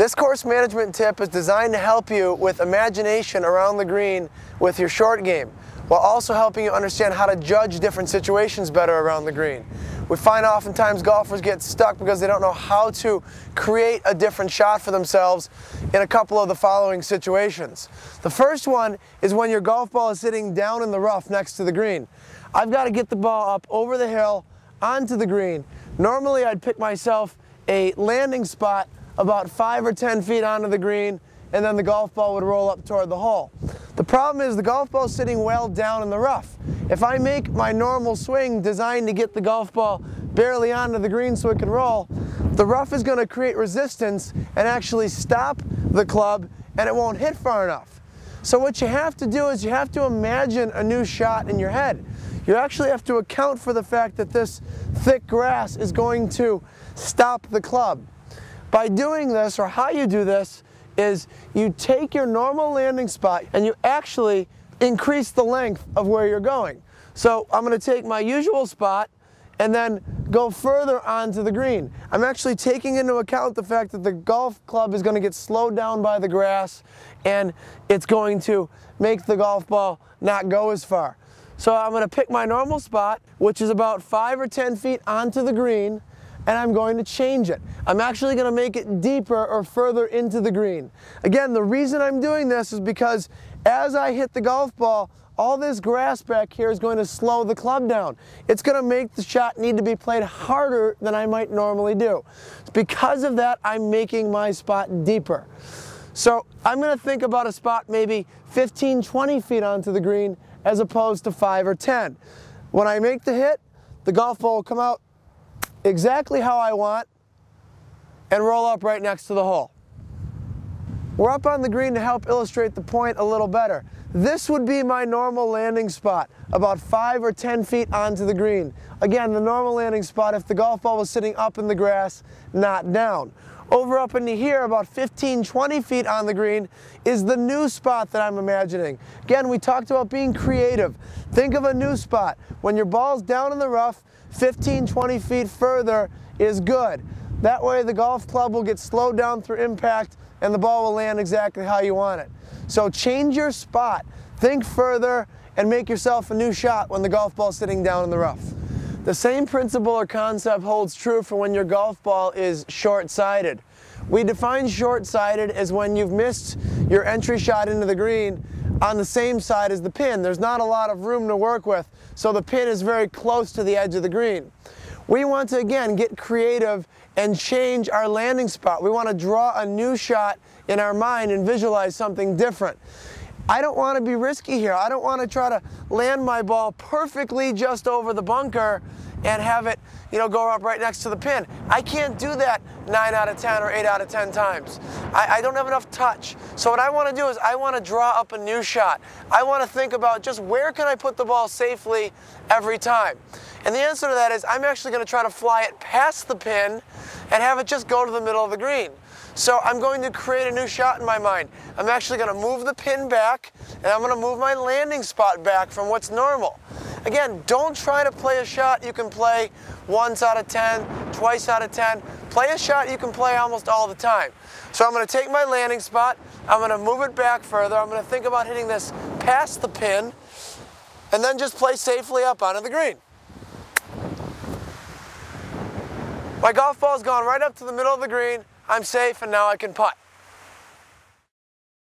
This course management tip is designed to help you with imagination around the green with your short game, while also helping you understand how to judge different situations better around the green. We find oftentimes golfers get stuck because they don't know how to create a different shot for themselves in a couple of the following situations. The first one is when your golf ball is sitting down in the rough next to the green. I've got to get the ball up over the hill onto the green. Normally I'd pick myself a landing spot about 5 or 10 feet onto the green, and then the golf ball would roll up toward the hole. The problem is the golf ball is sitting well down in the rough. If I make my normal swing designed to get the golf ball barely onto the green so it can roll, the rough is going to create resistance and actually stop the club, and it won't hit far enough. So what you have to do is you have to imagine a new shot in your head. You actually have to account for the fact that this thick grass is going to stop the club. By doing this, or how you do this, is you take your normal landing spot and you actually increase the length of where you're going. So I'm going to take my usual spot and then go further onto the green. I'm actually taking into account the fact that the golf club is going to get slowed down by the grass, and it's going to make the golf ball not go as far. So I'm going to pick my normal spot, which is about 5 or 10 feet onto the green, and I'm going to change it. I'm actually going to make it deeper or further into the green. Again, the reason I'm doing this is because as I hit the golf ball, all this grass back here is going to slow the club down. It's going to make the shot need to be played harder than I might normally do. Because of that, I'm making my spot deeper. So I'm going to think about a spot maybe 15, 20 feet onto the green as opposed to 5 or 10. When I make the hit, the golf ball will come out exactly how I want and roll up right next to the hole. We're up on the green to help illustrate the point a little better. This would be my normal landing spot, about 5 or 10 feet onto the green. Again, the normal landing spot if the golf ball was sitting up in the grass, not down. Over up into here, about 15, 20 feet on the green, is the new spot that I'm imagining. Again, we talked about being creative. Think of a new spot. When your ball's down in the rough, 15, 20 feet further is good. That way the golf club will get slowed down through impact and the ball will land exactly how you want it. So change your spot, think further, and make yourself a new shot when the golf ball's sitting down in the rough. The same principle or concept holds true for when your golf ball is short-sided. We define short-sided as when you've missed your entry shot into the green on the same side as the pin. There's not a lot of room to work with, so the pin is very close to the edge of the green. We want to, again, get creative and change our landing spot. We want to draw a new shot in our mind and visualize something different. I don't want to be risky here. I don't want to try to land my ball perfectly just over the bunker and have it, go up right next to the pin. I can't do that 9 out of 10 or 8 out of 10 times. I don't have enough touch. So what I want to do is I want to draw up a new shot. I want to think about just where can I put the ball safely every time. And the answer to that is I'm actually going to try to fly it past the pin and have it just go to the middle of the green. So I'm going to create a new shot in my mind. I'm actually going to move the pin back, and I'm going to move my landing spot back from what's normal. Again, don't try to play a shot you can play once out of 10, twice out of 10. Play a shot you can play almost all the time. So I'm going to take my landing spot, I'm going to move it back further, I'm going to think about hitting this past the pin, and then just play safely up onto the green. My golf ball's gone right up to the middle of the green. I'm safe, and now I can putt.